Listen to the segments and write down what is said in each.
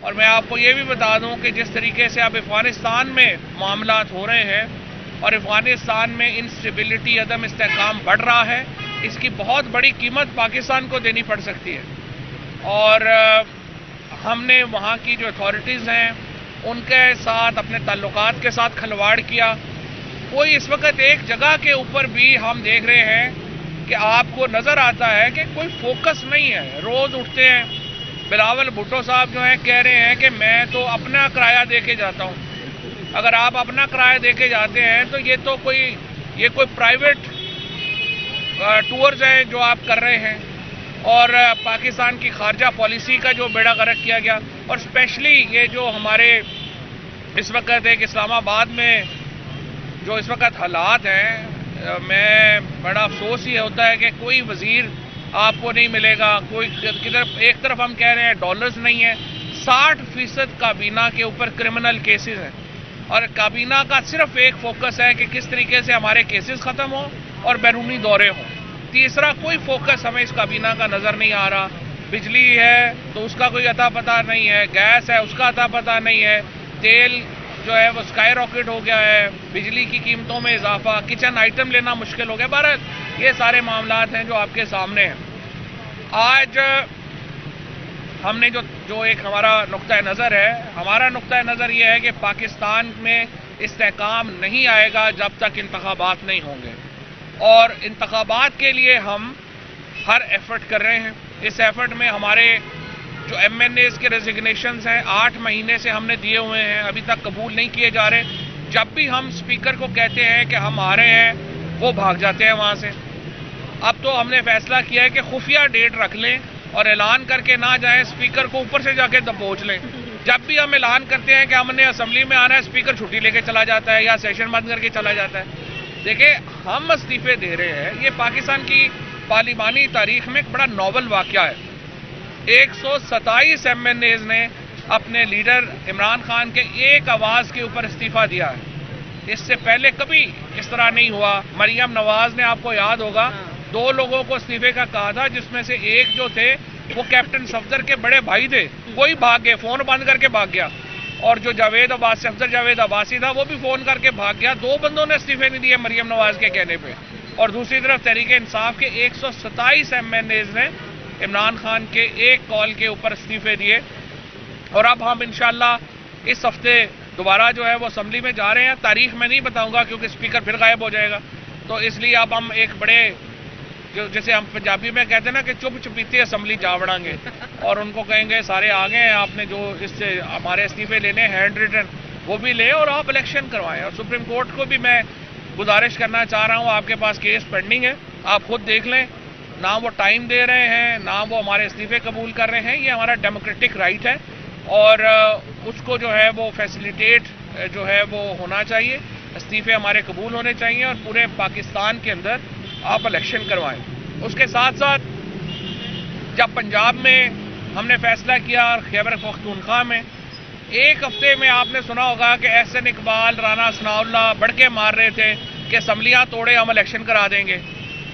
اور میں آپ کو یہ بھی بتا دوں کہ جس طریقے سے اب افغانستان میں معاملات ہو رہے ہیں اور افغانستان میں انسٹیبلٹی، عدم استحکام بڑھ رہا ہے، اس کی بہت بڑی قیمت پاکستان کو دینی پڑ سکتی ہے۔ اور ہم نے وہاں کی جو اتھارٹیز ہیں ان کے ساتھ، اپنے تعلقات کے ساتھ کھلواڑ کیا۔ کوئی اس وقت ایک جگہ کے اوپر بھی ہم دیکھ رہے ہیں کہ آپ کو نظر آتا ہے کہ کوئی فوکس نہیں ہے۔ روز اٹھتے ہیں، بلاول بھٹو صاحب جو ہیں کہہ رہے ہیں کہ میں تو اپنا کرایہ دے کے جاتا ہوں۔ اگر آپ اپنا کرایہ دے کے جاتے ہیں تو یہ کوئی پرائیویٹ ٹورز ہیں جو آپ کر رہے ہیں، اور پاکستان کی خارجہ پالیسی کا جو بیڑا غرق کیا گیا، اور اسپیشلی یہ جو ہمارے اس وقت ایک اسلام آباد میں جو اس وقت حالات ہیں، میں بڑا افسوس یہ ہوتا ہے کہ کوئی وزیر آپ کو نہیں ملے گا۔ ایک طرف ہم کہہ رہے ہیں ڈالرز نہیں ہیں، 60% کابینہ کے اوپر کرمنل کیسز ہیں، اور کابینہ کا صرف ایک فوکس ہے کہ کس طریقے سے ہمارے کیسز ختم ہوں اور بیرونی دورے ہوں۔ تیسرا کوئی فوکس ہمیں اس کابینہ کا نظر نہیں آ رہا۔ بجلی ہے تو اس کا کوئی اتا پتہ نہیں ہے، گیس ہے اس کا اتا پتہ نہیں ہے، تیل جو ہے وہ اسکائی راکٹ ہو گیا ہے، بجلی کی قیمتوں میں اضافہ، کچن آئٹم لینا مشکل ہو گیا۔ بہرحال یہ سارے معاملات ہیں جو آپ کے سامنے ہیں۔ آج ہم نے جو ایک ہمارا نقطہ نظر ہے، ہمارا نقطہ نظر یہ ہے کہ پاکستان میں استحکام نہیں آئے گا جب تک انتخابات نہیں ہوں گے، اور انتخابات کے لیے ہم ہر ایفرٹ کر رہے ہیں۔ اس ایفرٹ میں ہمارے جو ایم این ایز کے ریزگنیشنز ہیں 8 مہینے سے ہم نے دیے ہوئے ہیں، ابھی تک قبول نہیں کیے جا رہے۔ جب بھی ہم اسپیکر کو کہتے ہیں کہ ہم آ رہے ہیں، وہ بھاگ جاتے ہیں وہاں سے۔ اب تو ہم نے فیصلہ کیا ہے کہ خفیہ ڈیٹ رکھ لیں اور اعلان کر کے نہ جائیں، اسپیکر کو اوپر سے جا کے دبوچ لیں۔ جب بھی ہم اعلان کرتے ہیں کہ ہم نے اسمبلی میں آنا ہے، اسپیکر چھٹی لے کے چلا جاتا ہے یا سیشن بند کر کے چلا جاتا ہے۔ دیکھیں، ہم استعفے دے رہے ہیں، یہ پاکستان کی پارلیمانی تاریخ میں ایک بڑا ناول واقعہ ہے۔ 127 ایم این ایز نے اپنے لیڈر عمران خان کے ایک آواز کے اوپر استعفیٰ دیا ہے۔ اس سے پہلے کبھی اس طرح نہیں ہوا۔ مریم نواز نے، آپ کو یاد ہوگا، 2 لوگوں کو استعفے کا کہا تھا، جس میں سے ایک جو تھے وہ کیپٹن صفدر کے بڑے بھائی تھے، وہی بھاگ گئے، فون بند کر کے بھاگ گیا۔ اور جو صفدر جاوید عباسی تھا وہ بھی فون کر کے بھاگ گیا۔ 2 بندوں نے استعفے نہیں دیے مریم نواز کے کہنے پہ۔ اور دوسری طرف تحریک انصاف کے 127 ایم این ایز نے عمران خان کے ایک کال کے اوپر استعفے دیے۔ اور اب ہم انشاءاللہ اس ہفتے دوبارہ جو ہے وہ اسمبلی میں جا رہے ہیں۔ تاریخ میں نہیں بتاؤں گا کیونکہ اسپیکر پھر غائب ہو جائے گا، تو اس لیے اب ہم ایک بڑے جیسے ہم پنجابی میں کہتے ہیں نا کہ چپ چپیتے اسمبلی جا بڑھیں گے، اور ان کو کہیں گے سارے آگے ہیں، آپ نے جو اس سے ہمارے استعفے لینے ہینڈ ریٹن وہ بھی لیں اور آپ الیکشن کروائیں۔ اور سپریم کورٹ کو بھی میں گزارش کرنا چاہ رہا ہوں، آپ کے پاس کیس پینڈنگ ہے، آپ خود دیکھ لیں، نہ وہ ٹائم دے رہے ہیں، نہ وہ ہمارے استعفے قبول کر رہے ہیں۔ یہ ہمارا ڈیموکریٹک رائٹ ہے، اور اس کو جو ہے وہ فیسیلیٹیٹ جو ہے وہ ہونا چاہیے۔ استعفے ہمارے قبول ہونے چاہیے اور پورے پاکستان کے اندر آپ الیکشن کروائیں۔ اس کے ساتھ ساتھ جب پنجاب میں ہم نے فیصلہ کیا، اور خیبر پختونخوا میں 1 ہفتے میں آپ نے سنا ہوگا کہ احسن اقبال، رانا ثناء اللہ بڑھ کے مار رہے تھے کہ اسمبلیاں توڑے ہم الیکشن کرا دیں گے۔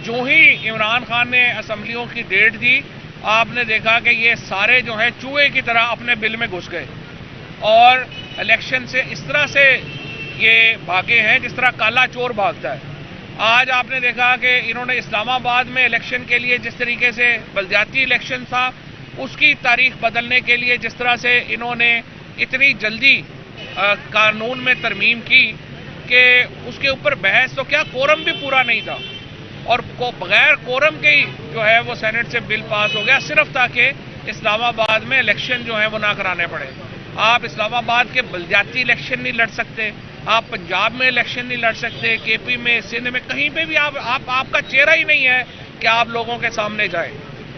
جو ہی عمران خان نے اسمبلیوں کی ڈیٹ دی، آپ نے دیکھا کہ یہ سارے جو ہیں چوہے کی طرح اپنے بل میں گھس گئے، اور الیکشن سے اس طرح سے یہ بھاگے ہیں جس طرح کالا چور بھاگتا ہے۔ آج آپ نے دیکھا کہ انہوں نے اسلام آباد میں الیکشن کے لیے جس طریقے سے بلدیاتی الیکشن تھا، اس کی تاریخ بدلنے کے لیے جس طرح سے انہوں نے اتنی جلدی قانون میں ترمیم کی کہ اس کے اوپر بحث تو کیا، کورم بھی پورا نہیں تھا، اور بغیر کورم کے ہی جو ہے وہ سینٹ سے بل پاس ہو گیا، صرف تاکہ اسلام آباد میں الیکشن جو ہے وہ نہ کرانے پڑے۔ آپ اسلام آباد کے بلدیاتی الیکشن نہیں لڑ سکتے، آپ پنجاب میں الیکشن نہیں لڑ سکتے، کے پی میں، سندھ میں، کہیں پہ بھی آپ کا چہرہ ہی نہیں ہے کہ آپ لوگوں کے سامنے جائیں۔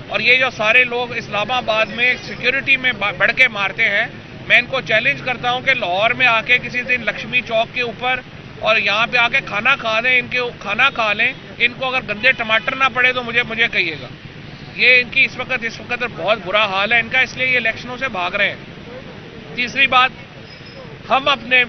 اور یہ جو سارے لوگ اسلام آباد میں سیکیورٹی میں بڑھ کے مارتے ہیں، میں ان کو چیلنج کرتا ہوں کہ لاہور میں آ کے کسی دن لکشمی چوک کے اوپر اور یہاں پہ آ کے کھانا کھا دیں، کھانا کھا لیں، ان کو اگر گندے ٹماٹر نہ پڑے تو مجھے کہیے گا۔ یہ ان کی اس وقت بہت برا حال ہے ان کا، اس لیے یہ الیکشنوں سے بھاگ رہے ہیں۔ تیسری بات، ہم اپنے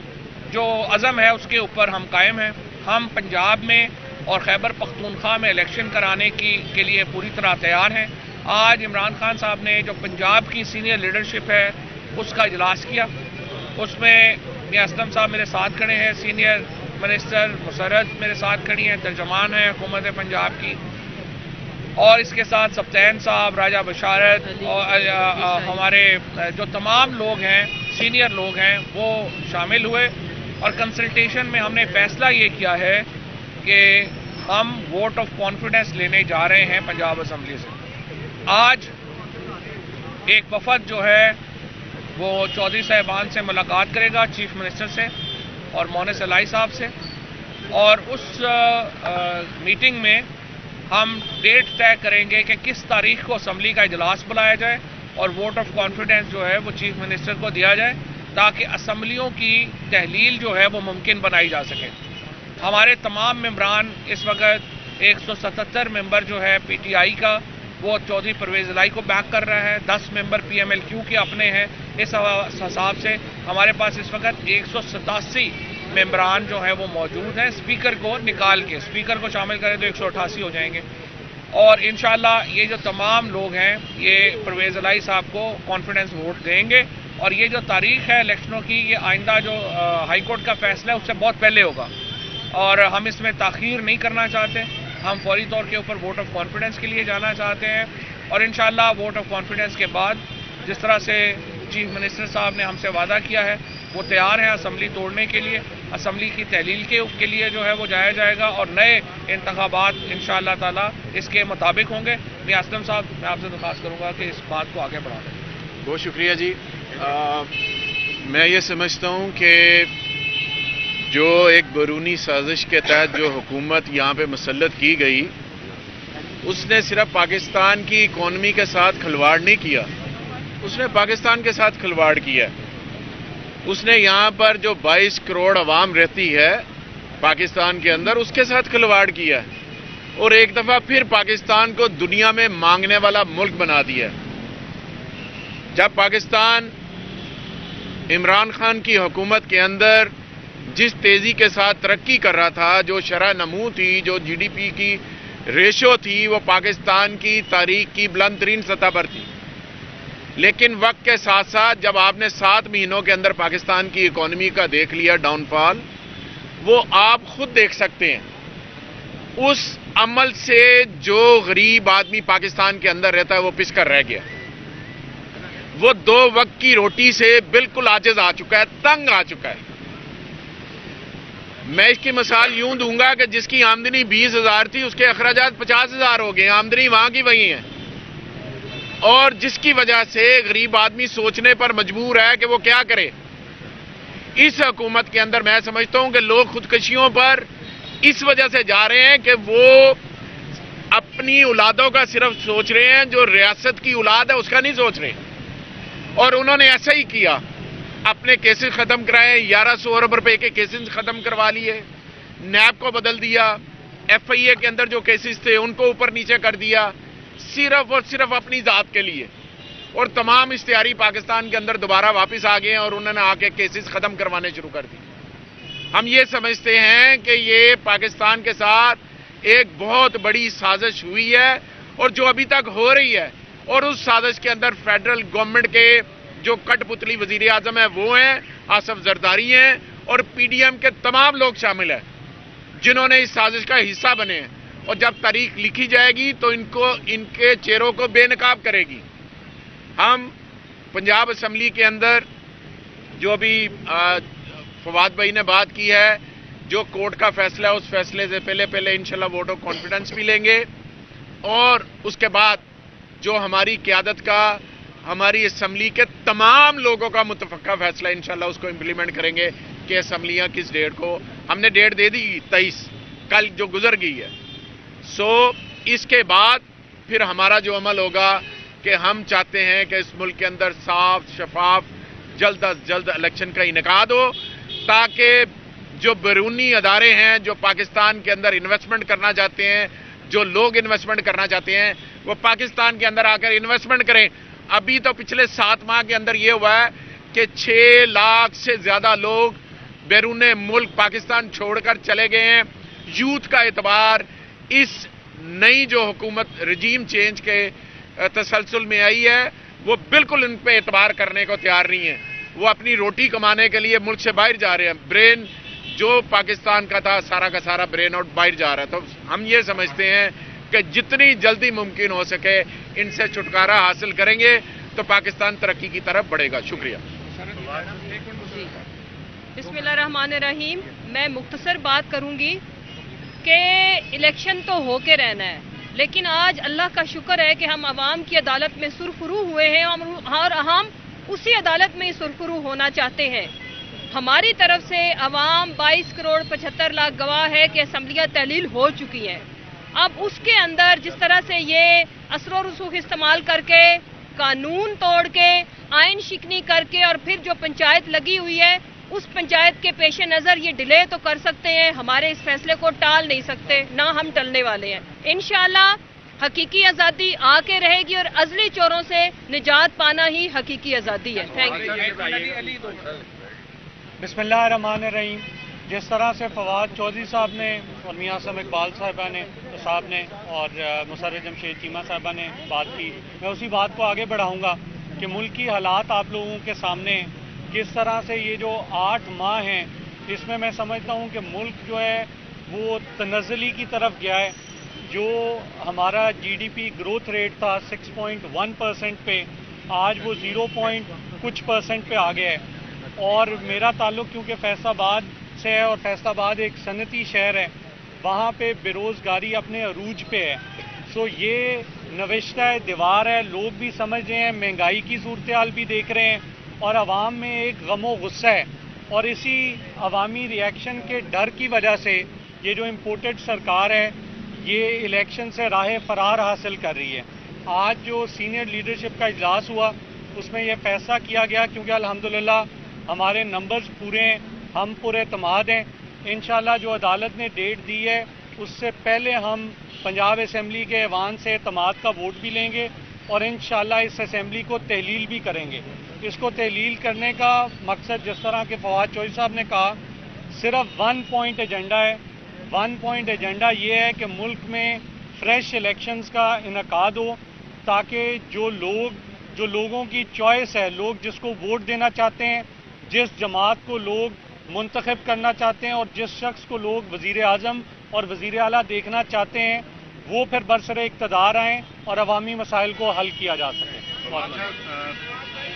جو عزم ہے اس کے اوپر ہم قائم ہیں۔ ہم پنجاب میں اور خیبر پختونخوا میں الیکشن کرانے کے لیے پوری طرح تیار ہیں۔ آج عمران خان صاحب نے جو پنجاب کی سینئر لیڈرشپ ہے اس کا اجلاس کیا. اس میں میاں اسلم صاحب میرے ساتھ کھڑے ہیں, سینئر منسٹر مسرت میرے ساتھ کھڑی ہیں, ترجمان ہیں حکومت پنجاب کی, اور اس کے ساتھ سبطین صاحب, راجہ بشارت اور ہمارے جو تمام لوگ ہیں سینئر لوگ ہیں وہ شامل ہوئے. اور کنسلٹیشن میں ہم نے فیصلہ یہ کیا ہے کہ ہم ووٹ آف کانفیڈنس لینے جا رہے ہیں پنجاب اسمبلی سے. آج ایک وفد جو ہے وہ چودھری صاحبان سے ملاقات کرے گا, چیف منسٹر سے اور مونس علائی صاحب سے, اور اس میٹنگ میں ہم ڈیٹ طے کریں گے کہ کس تاریخ کو اسمبلی کا اجلاس بلایا جائے اور ووٹ آف کانفیڈنس جو ہے وہ چیف منسٹر کو دیا جائے تاکہ اسمبلیوں کی تحلیل جو ہے وہ ممکن بنائی جا سکے. ہمارے تمام ممبران اس وقت 177 ممبر جو ہے پی ٹی آئی کا وہ چودھری پرویز الہی کو بیک کر رہا ہے, 10 ممبر پی ایم ایل کیو کے اپنے ہیں. اس حساب سے ہمارے پاس اس وقت 187 ممبران جو ہیں وہ موجود ہیں. اسپیکر کو نکال کے اسپیکر کو شامل کریں تو 188 ہو جائیں گے, اور انشاءاللہ یہ جو تمام لوگ ہیں یہ پرویز الہی صاحب کو کانفیڈنس ووٹ دیں گے. اور یہ جو تاریخ ہے الیکشنوں کی, یہ آئندہ جو ہائی کورٹ کا فیصلہ ہے اس سے بہت پہلے ہوگا, اور ہم اس میں تاخیر نہیں کرنا چاہتے. ہم فوری طور کے اوپر ووٹ آف کانفیڈنس کے لیے جانا چاہتے ہیں, اور انشاءاللہ ووٹ آف کانفیڈنس کے بعد جس طرح سے چیف منسٹر صاحب نے ہم سے وعدہ کیا ہے وہ تیار ہیں اسمبلی توڑنے کے لیے. اسمبلی کی تحلیل کے لیے جو ہے وہ جایا جائے گا, اور نئے انتخابات انشاءاللہ تعالی اس کے مطابق ہوں گے. میاں اسلم صاحب میں آپ سے درخواست کروں گا کہ اس بات کو آگے بڑھا دیں. بہت شکریہ جی. میں یہ سمجھتا ہوں کہ جو ایک بیرونی سازش کے تحت جو حکومت یہاں پہ مسلط کی گئی, اس نے صرف پاکستان کی اکانومی کے ساتھ کھلواڑ نہیں کیا, اس نے پاکستان کے ساتھ کھلواڑ کیا. اس نے یہاں پر جو 22 کروڑ عوام رہتی ہے پاکستان کے اندر, اس کے ساتھ کھلواڑ کیا, اور ایک دفعہ پھر پاکستان کو دنیا میں مانگنے والا ملک بنا دیا. جب پاکستان عمران خان کی حکومت کے اندر جس تیزی کے ساتھ ترقی کر رہا تھا, جو شرح نمو تھی, جو جی ڈی پی کی ریشو تھی, وہ پاکستان کی تاریخ کی بلند ترین سطح پر تھی. لیکن وقت کے ساتھ ساتھ جب آپ نے 7 مہینوں کے اندر پاکستان کی اکانومی کا دیکھ لیا ڈاؤن فال, وہ آپ خود دیکھ سکتے ہیں. اس عمل سے جو غریب آدمی پاکستان کے اندر رہتا ہے وہ پس کر رہ گیا. وہ 2 وقت کی روٹی سے بالکل عاجز آ چکا ہے, تنگ آ چکا ہے. میں اس کی مثال یوں دوں گا کہ جس کی آمدنی 20,000 تھی اس کے اخراجات 50,000 ہو گئے. آمدنی وہاں کی وہی ہے, اور جس کی وجہ سے غریب آدمی سوچنے پر مجبور ہے کہ وہ کیا کرے. اس حکومت کے اندر میں سمجھتا ہوں کہ لوگ خودکشیوں پر اس وجہ سے جا رہے ہیں کہ وہ اپنی اولادوں کا صرف سوچ رہے ہیں, جو ریاست کی اولاد ہے اس کا نہیں سوچ رہے. اور انہوں نے ایسا ہی کیا, اپنے کیسز ختم کرائے, 1100 ارب روپے کے کیسز ختم کروا لیے, نیب کو بدل دیا, ایف آئی اے کے اندر جو کیسز تھے ان کو اوپر نیچے کر دیا, صرف اور صرف اپنی ذات کے لیے. اور تمام اشتہاری پاکستان کے اندر دوبارہ واپس آ گئے اور انہوں نے آ کے کیسز ختم کروانے شروع کر دی. ہم یہ سمجھتے ہیں کہ یہ پاکستان کے ساتھ ایک بہت بڑی سازش ہوئی ہے, اور جو ابھی تک ہو رہی ہے, اور اس سازش کے اندر فیڈرل گورنمنٹ کے جو کٹ پتلی وزیر اعظم ہیں وہ ہیں, آصف زرداری ہیں, اور پی ڈی ایم کے تمام لوگ شامل ہیں جنہوں نے اس سازش کا حصہ بنے ہیں. اور جب تاریخ لکھی جائے گی تو ان کے چہروں کو بے نقاب کرے گی. ہم پنجاب اسمبلی کے اندر جو ابھی فواد بھائی نے بات کی ہے, جو کورٹ کا فیصلہ ہے اس فیصلے سے پہلے انشاءاللہ ووٹ آف کانفیڈنس بھی لیں گے, اور اس کے بعد جو ہماری قیادت کا, ہماری اسمبلی کے تمام لوگوں کا متفقہ فیصلہ انشاءاللہ اس کو امپلیمنٹ کریں گے کہ اسمبلیاں کس ڈیٹ کو. ہم نے ڈیٹ دے دی 23 کل جو گزر گئی ہے. اس کے بعد پھر ہمارا جو عمل ہوگا کہ ہم چاہتے ہیں کہ اس ملک کے اندر صاف شفاف جلد از جلد الیکشن کا انعقاد ہو, تاکہ جو بیرونی ادارے ہیں جو پاکستان کے اندر انویسٹمنٹ کرنا چاہتے ہیں, جو لوگ انویسٹمنٹ کرنا چاہتے ہیں, وہ پاکستان کے اندر آ کر انویسٹمنٹ کریں. ابھی تو پچھلے 7 ماہ کے اندر یہ ہوا ہے کہ 6 لاکھ سے زیادہ لوگ بیرون ملک پاکستان چھوڑ کر چلے گئے ہیں. یوتھ کا اعتبار اس نئی جو حکومت رجیم چینج کے تسلسل میں آئی ہے وہ بالکل ان پہ اعتبار کرنے کو تیار نہیں ہیں. وہ اپنی روٹی کمانے کے لیے ملک سے باہر جا رہے ہیں. برین جو پاکستان کا تھا سارا کا سارا برین آؤٹ باہر جا رہا ہے. تو ہم یہ سمجھتے ہیں کہ جتنی جلدی ممکن ہو سکے ان سے چھٹکارا حاصل کریں گے تو پاکستان ترقی کی طرف بڑھے گا. شکریہ. بسم اللہ الرحمن الرحیم. میں مختصر بات کروں گی کہ الیکشن تو ہو کے رہنا ہے، لیکن آج اللہ کا شکر ہے کہ ہم عوام کی عدالت میں سرخرو ہوئے ہیں اور ہم اسی عدالت میں ہی سرخرو ہونا چاہتے ہیں. ہماری طرف سے عوام 22 کروڑ 75 لاکھ گواہ ہے کہ اسمبلیاں تحلیل ہو چکی ہیں. اب اس کے اندر جس طرح سے یہ اثر و رسوخ استعمال کر کے، قانون توڑ کے، آئین شکنی کر کے اور پھر جو پنچایت لگی ہوئی ہے اس پنچایت کے پیش نظر یہ ڈیلے تو کر سکتے ہیں، ہمارے اس فیصلے کو ٹال نہیں سکتے، نہ ہم ٹلنے والے ہیں. انشاءاللہ حقیقی آزادی آ کے رہے گی اور ازلی چوروں سے نجات پانا ہی حقیقی آزادی ہے. Thank you. بسم اللہ الرحمن الرحیم. جس طرح سے فواد چودھری صاحب نے اور میاں اعظم اقبال صاحب نے اور مسرت جمشید چیمہ صاحبہ نے بات کی، میں اسی بات کو آگے بڑھاؤں گا کہ ملکی حالات آپ لوگوں کے سامنے کس طرح سے یہ جو 8 ماہ ہیں اس میں سمجھتا ہوں کہ ملک جو ہے وہ تنزلی کی طرف گیا ہے. جو ہمارا G D P growth rate تھا 6.1% پہ، آج وہ 0.کچھ% پہ آ گیا ہے. اور میرا تعلق کیونکہ فیصل آباد سے ہے اور فیصل آباد ایک صنعتی شہر ہے، وہاں پہ بے روزگاری اپنے عروج پہ ہے. سو یہ نوشتہ دیوار ہے، لوگ بھی سمجھ رہے ہیں، مہنگائی کی صورتحال بھی دیکھ رہے ہیں اور عوام میں ایک غم و غصہ ہے. اور اسی عوامی ری ایکشن کے ڈر کی وجہ سے یہ جو امپورٹڈ سرکار ہے یہ الیکشن سے راہ فرار حاصل کر رہی ہے. آج جو سینئر لیڈرشپ کا اجلاس ہوا اس میں یہ فیصلہ کیا گیا، کیونکہ الحمدللہ ہمارے نمبرز پورے ہیں، ہم پورے اعتماد ہیں. انشاءاللہ جو عدالت نے ڈیٹ دی ہے اس سے پہلے ہم پنجاب اسمبلی کے ایوان سے اعتماد کا ووٹ بھی لیں گے اور انشاءاللہ اس اسمبلی کو تحلیل بھی کریں گے. اس کو تحلیل کرنے کا مقصد جس طرح کہ فواد چودھری صاحب نے کہا صرف 1 پوائنٹ ایجنڈا ہے. 1 پوائنٹ ایجنڈا یہ ہے کہ ملک میں فریش الیکشنز کا انعقاد ہو تاکہ جو لوگوں کی چوائس ہے، لوگ جس کو ووٹ دینا چاہتے ہیں، جس جماعت کو لوگ منتخب کرنا چاہتے ہیں اور جس شخص کو لوگ وزیر اعظم اور وزیر اعلیٰ دیکھنا چاہتے ہیں وہ پھر برسر اقتدار آئیں اور عوامی مسائل کو حل کیا جا سکے.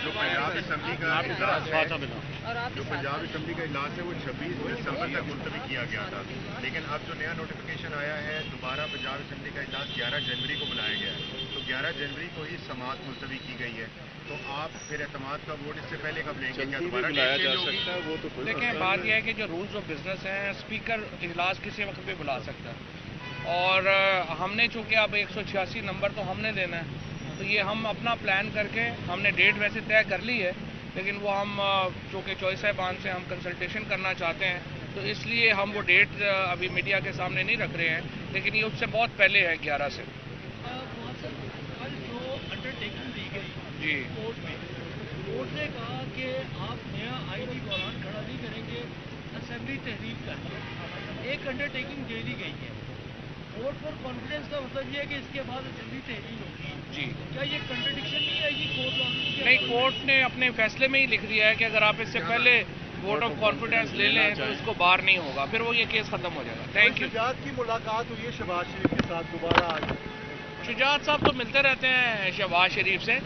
جو پنجاب اسمبلی کا اجلاس ہے وہ 26 دسمبر تک ملتوی کیا گیا تھا، لیکن اب جو نیا نوٹیفیکیشن آیا ہے دوبارہ پنجاب اسمبلی کا اجلاس 11 جنوری کو بلایا گیا ہے. تو 11 جنوری کو ہی سماعت ملتوی کی گئی ہے. تو آپ پھر اعتماد کا ووٹ اس سے پہلے کب لیں گے؟ کیا دوبارہ بلایا جا سکتا ہے؟ وہ تو دیکھیں، بات یہ ہے کہ جو رولز آف بزنس ہیں، اسپیکر اجلاس کسی وقت بھی بلا سکتا ہے اور ہم نے چونکہ اب 186 نمبر تو ہم نے دینا ہے، تو یہ ہم اپنا پلان کر کے ہم نے ڈیٹ ویسے طے کر لی ہے، لیکن وہ ہم چونکہ چوائس صاحبان سے ہم کنسلٹیشن کرنا چاہتے ہیں تو اس لیے ہم وہ ڈیٹ ابھی میڈیا کے سامنے نہیں رکھ رہے ہیں، لیکن یہ اس سے بہت پہلے ہے 11 سے. جو انڈرٹیکنگ دی گئی جی، کورٹ نے کہا کہ آپ نیا آئینی بحران کھڑا نہیں کریں گے، اسمبلی تحلیل کر کے ایک انڈرٹیکنگ دے دی گئی ہے. ووٹ فار کانفیڈنس کا مطلب یہ ہے کہ اس کے بعد اسمبلی تحلیل ہوگی. جی، کیا یہ کنٹرڈکشن نہیں ہے؟ یہ کورٹ نہیں، کورٹ نے اپنے فیصلے میں ہی لکھ دیا ہے کہ اگر آپ اس سے پہلے ووٹ آف کانفیڈنس لے لیں تو اس کو باہر نہیں ہوگا، پھر وہ یہ کیس ختم ہو جائے گا. Thank you. شجاعت کی ملاقات ہوئی ہے شہباز شریف کے ساتھ دوبارہ آج. شجاعت صاحب تو ملتے رہتے ہیں شہباز شریف سے.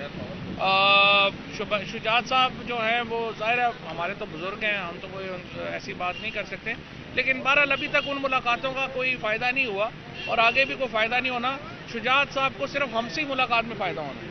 شجاعت صاحب جو ہیں وہ ظاہر ہے ہمارے تو بزرگ ہیں، ہم تو کوئی ایسی بات نہیں کر سکتے، لیکن بہرحال ابھی تک ان ملاقاتوں کا کوئی فائدہ نہیں ہوا اور آگے بھی کوئی فائدہ نہیں ہونا. شجاعت صاحب کو صرف ہم سے ہی ملاقات میں فائدہ ہونا ہے.